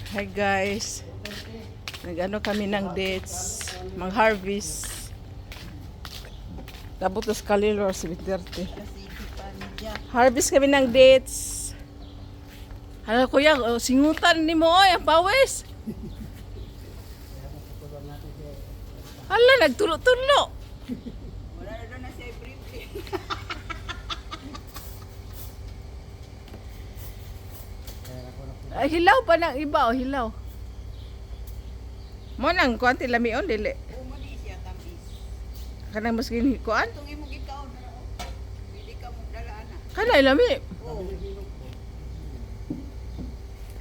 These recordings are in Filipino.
Hi guys, nag-ano kami ng dates, mag-harvest. Tabutos kalilor sa 30. Harvest kami ng dates. Hala kuya, singutan ni mo oy, ang pawis. Hala, nagtulo-tulo. Wala na doon na siya briefly. Ay, hilaw pa ng iba, hilaw. Mo nang kuan ti lamion dili. Umali siya tamis. Kanang maskin kuan? Itong imong ikaw na raw. Hindi ka mo dalaan na. Kanay lami. Oo.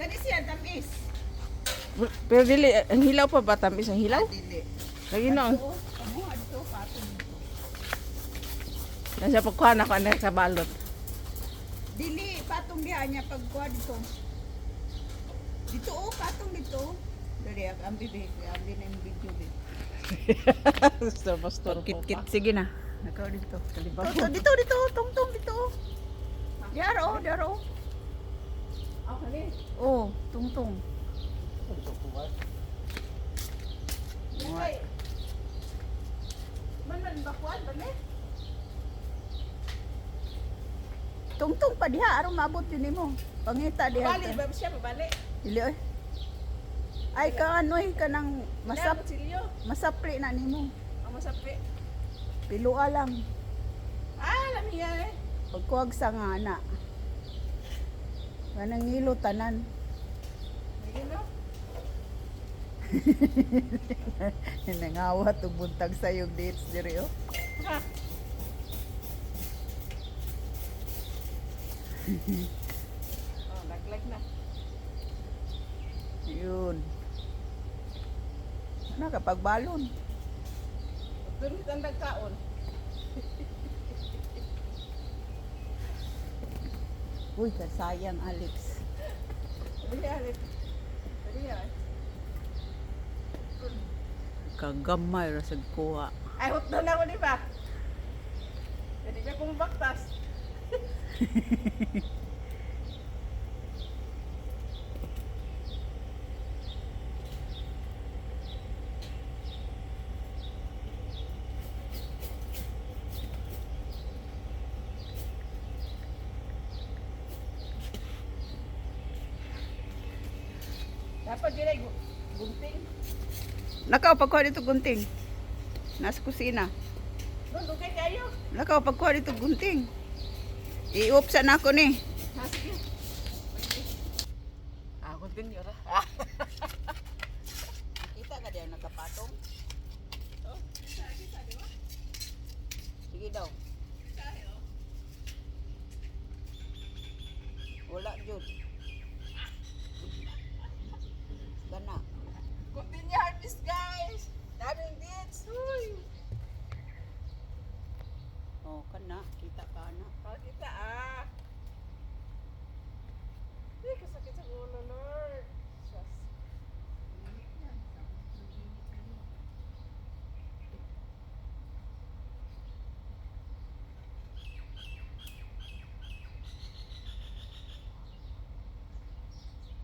Kani siya tamis. Pero dili ang hilaw pa ba tamis ang hilaw? Dili. Lagi no. Oo, amo adto patong dito. Nasa pagkuhan ako na sa balot. Dili patong diha niya pagkuha dito. Dito oh, patong dito. Dali ang bibi, ang na yung video bi. Pastor. Kit-kit sige na. Nakaw dito. Dito, tungtong dito. Diaro, diaro. Oh, tungtong. Tungtong pa diha aron maabot yun nimo. Pangita diha. Bali ba siya pabali? Dili oy. Ay ka anoy ka nang Masap silyo. masapli na nimo. Ang masapi. Pilua lang. Lamiya eh. Pagkuwag sa nga na. Kanang ngilo tanan. Lagi no. Nangawa to buntag sa yung dates diri oh. Ha. Laglag na. Yun. Ano kapag balon? Doon ang nagkaon. Uy, kasayang Alex. Dali alit. Dali ay. Kagamay ra sad kuha. Ay hot na ako di ba? Jadi ka kung baktas. Dapat dilay gunting. Nakaw pagkuha dito gunting. Nasa kusina. Doon dugay kayo. Nakaw pagkuha dito gunting. I-upsa na ako ni. Ha sige. Gunting yun Kita ka diyan nakapatong? Oh, kita di ba? Sige daw. Wala jud. Gana. Continue harvest guys. Daming dates. Uy. Oh, kana kita ka na. Kita Ay, kasakit sa ulo, Lord. Sus.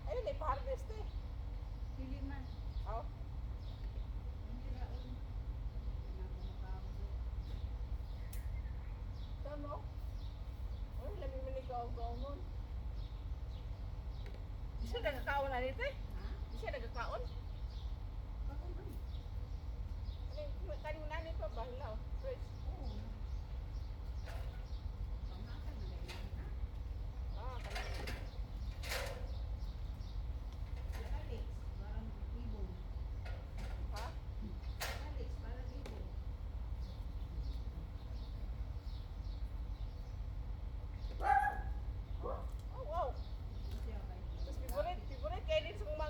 Ayun, ipa-harvest eh. Dili man. Oh. Tama. Uy, labi mo ni gaw-gaw nun. Di siya nagkakaon na nito eh. Di siya nagkakaon. Kani mo na nito ba? Hilaw. Fresh. Kanina. Ha? Oh, wow. Tapos favorite kayo din sa mga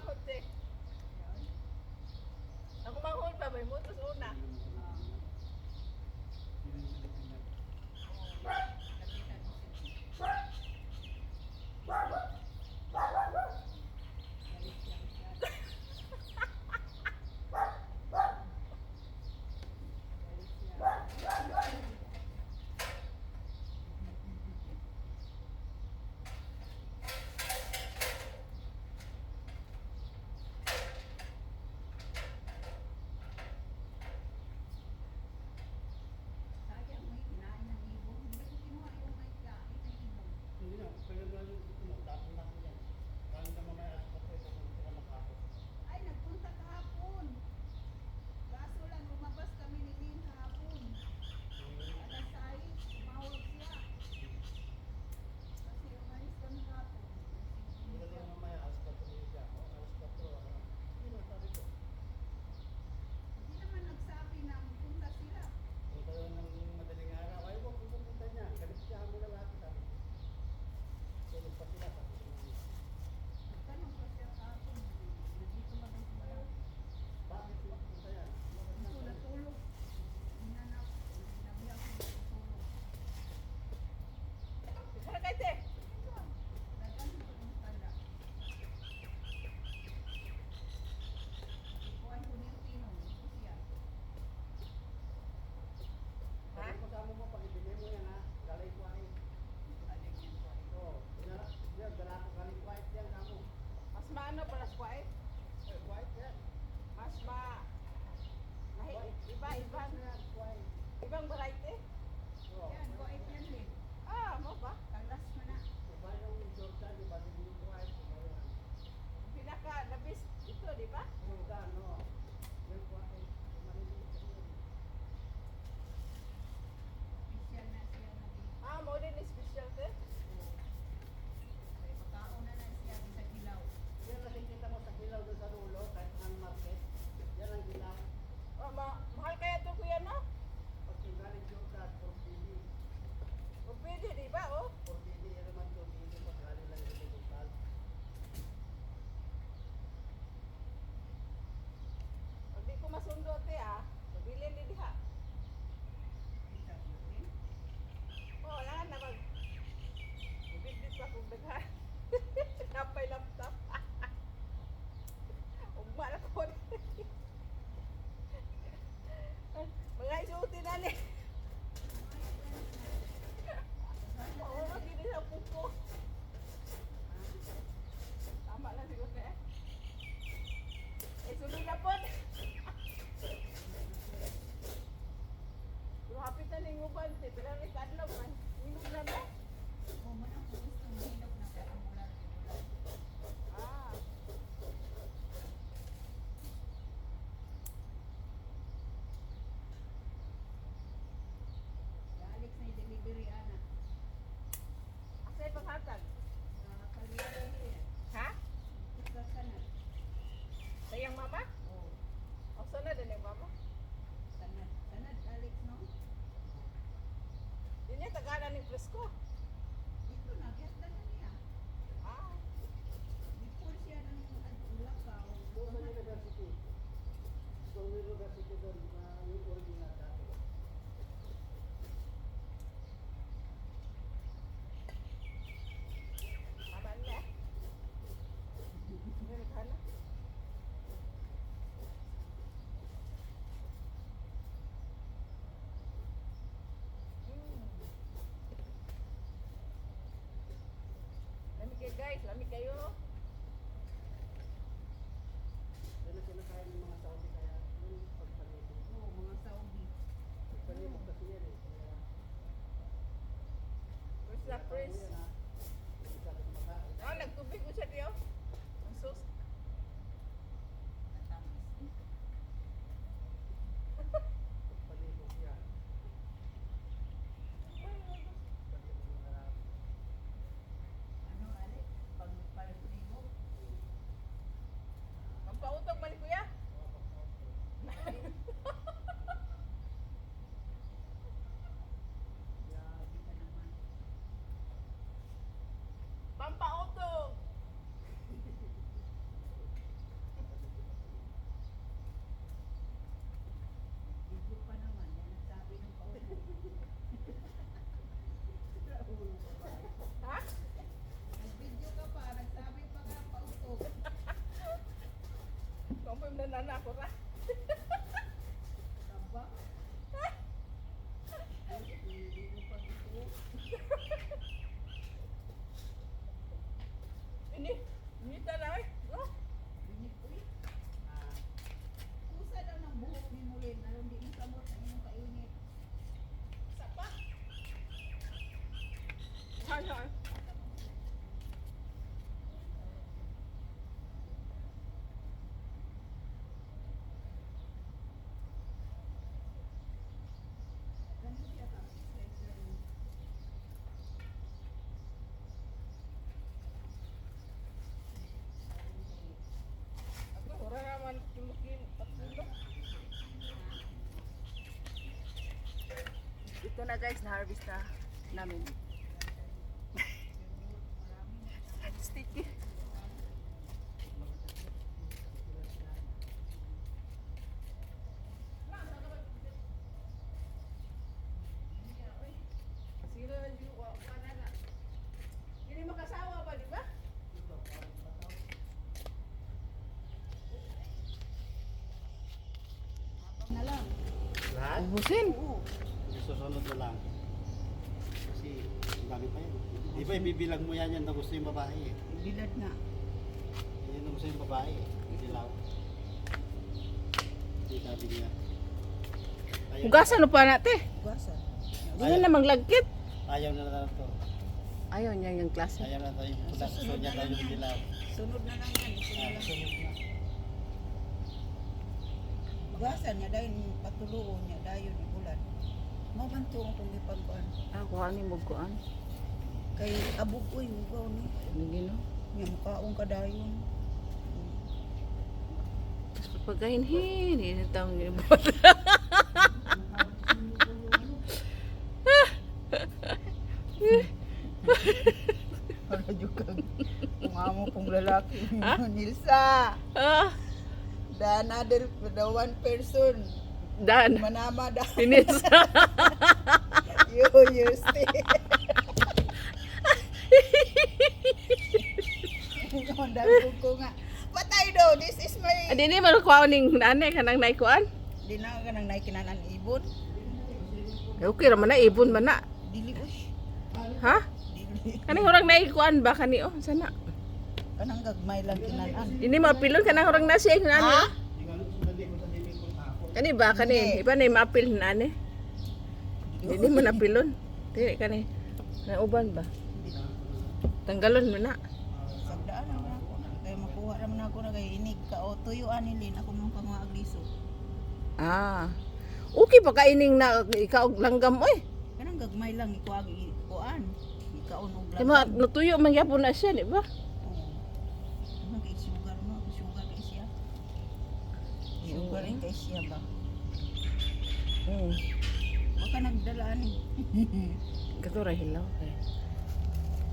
Ano para sa white? White yan. Mas ibang ibang variety. Yan, kuwait yan din. Ah, mo ba? Kalas mo na. Iba yung Jordan, iba yung white. Iba yan. Pinaka labis ito, di ba? Jordan, no. Yung white. Maliliit yun. Special na siya na din. Ah, mo din special te. Kaya makaon na siya sa kilaw. Yan nakikita mo sa kilaw doon sa dulo, kahit ang market. Yan ang kilaw. Oh, mahal kaya to kuya no? Pag galing Jordan, 4 O pwede, di ba? Oh. 4 yan naman 2 pili. Pag galing lang yung Jordan. Pag di ko masundo te ah, mabili ni diha. Kita mo din. Oh, wala na mag bibit pa kung daghan. Napay laptop. Ugma na ko. Mga isuti na ni. Oo, magiging sa pupo. Tama lang siguro eh. Sunod na po. Pero hapit na ning uban, pero rin kadlaw man. Minum na ba? O mo na kung gusto mo hinog na kaya mula. Ah. Alex na yung delivery ana. Asay paghatag. Kalili. Ha? Isa sana. Sayang mama? Oh, O sana din yung mama? sanad. Sanad Alex no? Yun yung tagalan ng presko. Dito na, ganda na niya. Ah. Before siya ng ulakaw. Doon sa university. Doon sa university doon, yung original dati. Aman na. Meron ka na. Lamig kayo guys, lamig kayo. Yan ang kinakain ng mga Saudi kaya yung pagpalibog. Oh, mga Saudi. Pagpalibog kasi yan eh. Kaya, Where's the prince? yan, ha. Hindi ka rin makain. Oh, nagtubig ko siya diyo. Ang sus. Matamis. Pagpalibog yan. Pagpalibog na lang. Ano, Alex? Pagpaligo? Pampautog man kuya. Grabe ka naman. Pampautog. Video pa naman. Yan ang sabi ng paupo. Ha? Nag-video ka pa. Nagsabi pa nga paupo. Confirm na nana ako ra. Taba? Hindi mo pa ito. Ini talaga eh. No? Binip ko eh. Ah, Kusa daw ng buhok ni Mulin. Alam di mo samot ang inyong kainit. Isa pa. Saan? Ganun siya ka. Slicer mo. Ako, wala naman kilo-kilo, 3 Ito na guys, na-harvest na namin. Sticky. Sino yung wala na? Hindi makasawa ba, di ba? ito, parang bataw. Na lang. Lahat? Ubusin. Oo. Susunod na lang. Kasi, ang dami pa yan. Di ba ibibilang mo yan na gusto yung babae eh. Bilad na. Yan ang gusto yung babae eh. Dilaw. Hindi sabi niya. Ayaw, Hugasan pa natin. Hugasan. Hindi na maglagkit. ayaw na lang to. Ayaw niya yung klase. Ayaw na tayo yung pula. Gusto niya tayo yung dilaw. Sunod na lang yan. Sunod Ah, lang. sunod na. Hugasan niya dahil patuluon niya dahil ni bulan. Mabanto ang kung ipagkuhan. Kuha ni mo kuan. Kay abog ko yung hugaw ni. Hindi no. Niya mukhaong kadayon. Tapos pagkahinhin, hindi na taong ginibot. Para juga kung amo kong lalaki. Nilsa. Ah, The another, the one person. Dan. Manama daw. Finis. You stay. Ang dami ko nga. Patay daw, this is my... Adi ni malukuha ning nane kanang naikuan. Di na ka nang naikinanan ibon. Okay ra man na ibon man na. Dili ush. Ha? Dili. Kaning urang naikuan ba kani oh sana. Kanang gagmay lang kinanan. Dini mapilon kanang urang nasi nani. Ha? Kani ba kani? Iba na mapil nani. Dini mo napilon. Dili kani. Na uban ba? Tanggalon mo na. Sagdaan naman ako. Kaya makuha naman ako na kay inig ka o tuyuan nilin ako mong panguha agliso. Ah. Okay pa kaining na ikaw og langgam oy. Kanang gagmay lang ikuha ikuan. Ikaon og Di mo natuyo man gyapon na siya, di ba? Ano kay sugar mo? Sugar kay siya. Sugar kay siya ba? Baka nagdala ni. Kato ra hilaw kay.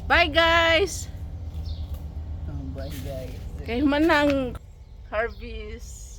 Bye guys. Bye guys. Kay man ang harvest.